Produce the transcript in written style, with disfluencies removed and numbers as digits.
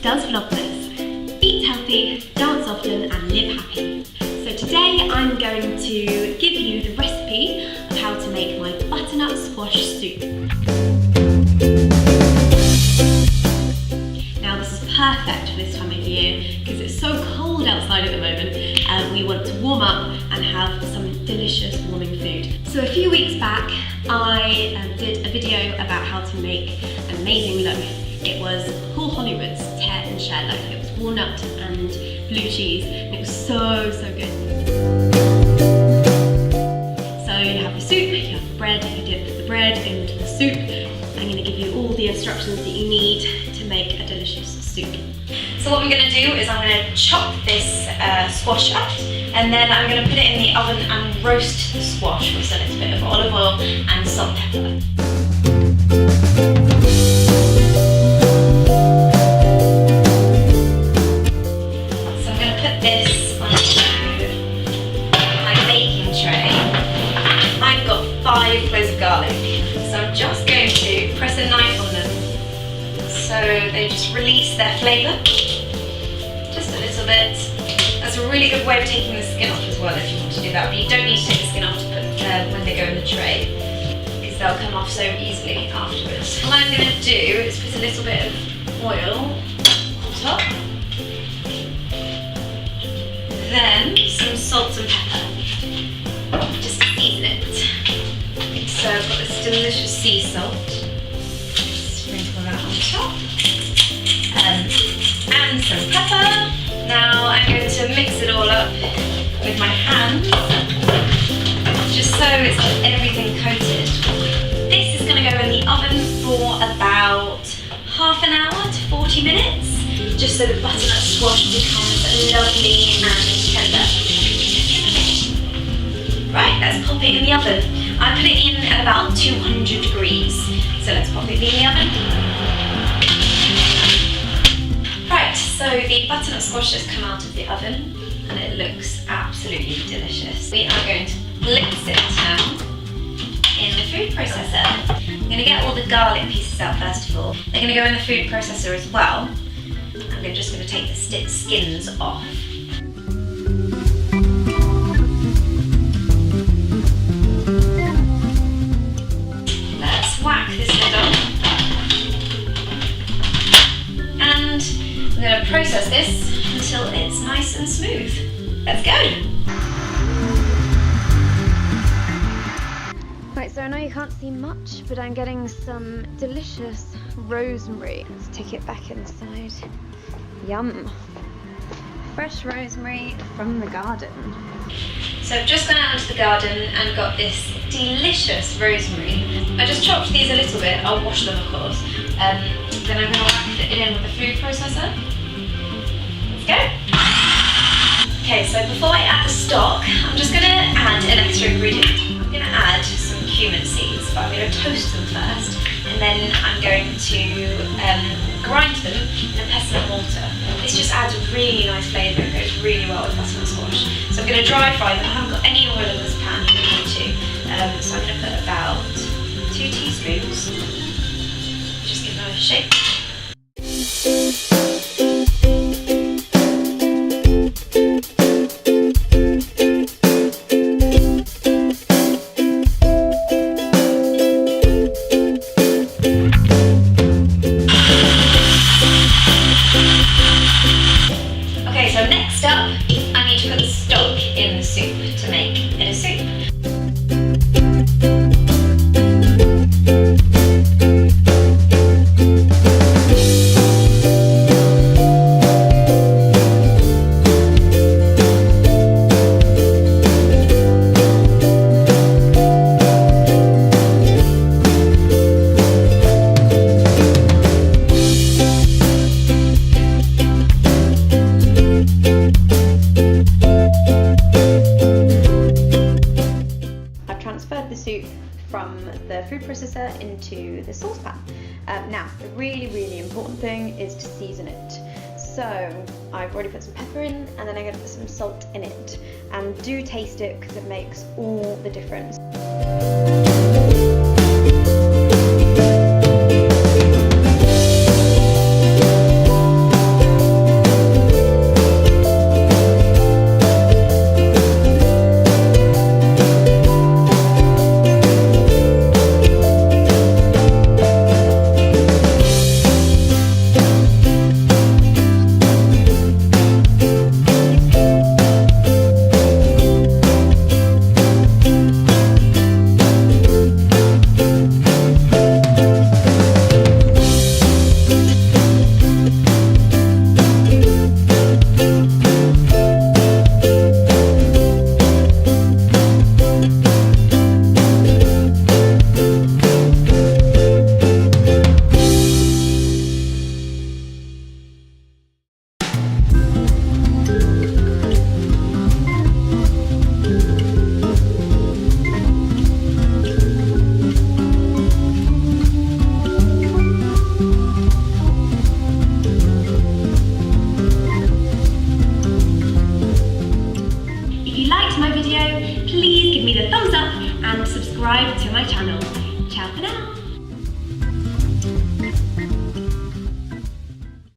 does Vlogmas. Eat healthy, dance often and live happy. So today I'm going to give you the recipe of how to make my butternut squash soup. Now this is perfect for this time of year because it's so cold outside at the moment and we want to warm up and have some delicious warming food. So a few weeks back I did a video about how to make an amazing loaf. It was Paul Hollywood's tear and share loaf. It was walnut and blue cheese and it was so good. So you have the soup, you have the bread, you dip the bread into the soup. I'm going to give you all the instructions that you need to make a delicious soup. So what I'm going to do is I'm going to chop this squash up and then I'm going to put it in the oven and roast the squash with a little bit of olive oil and salt and pepper. So I'm going to put this onto my baking tray. I've got 5 cloves of garlic, so I'm just going to press a knife on them so they just release their flavour. Just a little bit. That's a really good way of taking the skin off as well if you want to do that, but you don't need to take the skin off to put when they go in the tray because they'll come off so easily afterwards. What I'm going to do is put a little bit of oil on top, then some salt and pepper, just to season it. So I've got this delicious sea salt, sprinkle that on top, and some pepper. Now I'm going to mix it all up with my hands, just so it's got everything coated. This is going to go in the oven for about half an hour to 40 minutes, just so the butternut squash becomes lovely and tender. Right, let's pop it in the oven. I put it in at about 200 degrees, so let's pop it in the oven. Right, so the butternut squash has come out of the oven and it looks absolutely delicious. We are going to blitz it now in the food processor. I'm going to get all the garlic pieces out first of all. They're going to go in the food processor as well. I'm just going to take the skins off. Let's whack this lid on. I'm going to process this until it's nice and smooth. Let's go! Right, so I know you can't see much, but I'm getting some delicious rosemary. Let's take it back inside. Yum! Fresh rosemary from the garden. So I've just gone out into the garden and got this delicious rosemary. I just chopped these a little bit, I'll wash them of course. Then I'm going to whack it in with the food processor. Let's go! Okay, so before I add the stock, I'm just going to add an extra ingredient. I'm going to add some cumin seeds, but I'm going to toast them first, and then I'm going to grind them in a pestle and mortar. This just adds a really nice flavour, it goes really well with butternut squash. So I'm going to dry fry them. I haven't got any oil in this pan, you don't need to. So I'm going to put about 2 teaspoons. Just give them a shake. Okay, so next up, I need to put the stock in the soup to make it a soup. From the food processor into the saucepan. Now, the really important thing is to season it. So I've already put some pepper in, and then I'm going to put some salt in it. And do taste it because it makes all the difference. subscribe to my channel. Ciao for now!